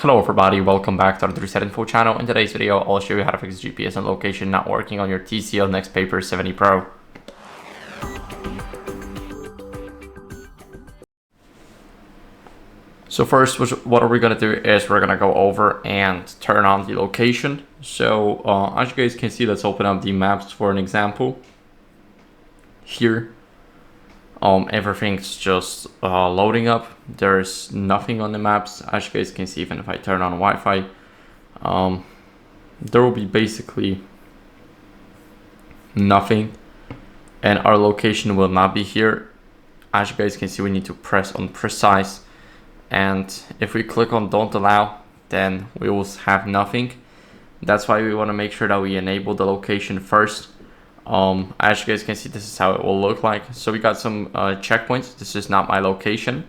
Hello everybody, welcome back to the HardReset.Info channel. In today's video, I'll show you how to fix GPS and location not working on your TCL NxtPaper 70 Pro. So first, what are we going to do is we're going to go over and turn on the location. So as you guys can see, let's open up the maps for an example. Here, everything's just loading up. There's nothing on the maps. As you guys can see, even if I turn on Wi-Fi, there will be basically nothing, and our location will not be here. As you guys can see, we need to press on precise, and if we click on don't allow, then we will have nothing. That's why we want to make sure that we enable the location first. As you guys can see, this is how it will look like. So we got some checkpoints. This is not my location,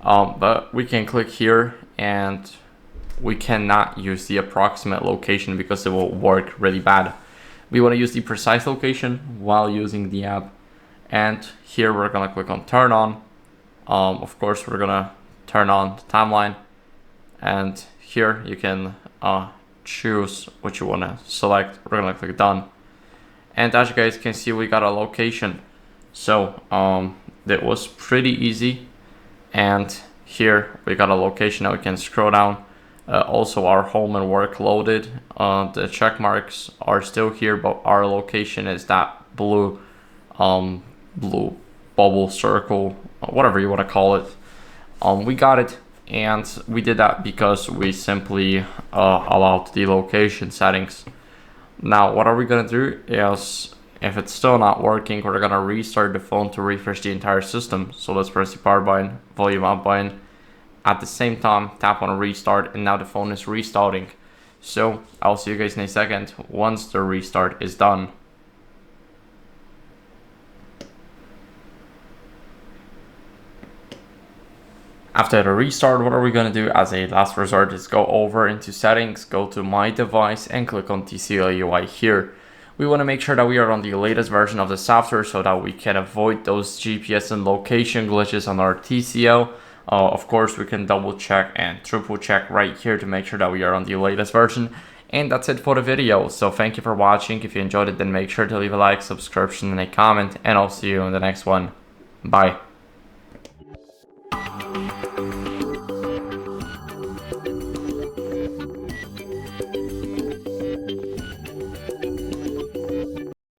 but we can click here and we cannot use the approximate location because it will work really bad. We want to use the precise location while using the app, and here we're gonna click on turn on. Of course, we're gonna turn on the timeline, and here you can choose what you want to select. We're gonna click done. And as you guys can see, we got a location. So that was pretty easy. And here we got a location. Now we can scroll down. Also our home and work loaded. The check marks are still here, but our location is that blue bubble circle, whatever you want to call it. We got it, and we did that because we simply allowed the location settings. Now, what are we gonna do is, if it's still not working, we're gonna restart the phone to refresh the entire system. So let's press the power button, volume up button. At the same time, tap on restart, and now the phone is restarting. So I'll see you guys in a second once the restart is done. After the restart, what are we going to do as a last resort is go over into settings, go to my device, and click on TCO UI here. We want to make sure that we are on the latest version of the software so that we can avoid those GPS and location glitches on our TCO. Of course, we can double check and triple check right here to make sure that we are on the latest version. And that's it for the video. So thank you for watching. If you enjoyed it, then make sure to leave a like, subscription, and a comment, and I'll see you in the next one. Bye.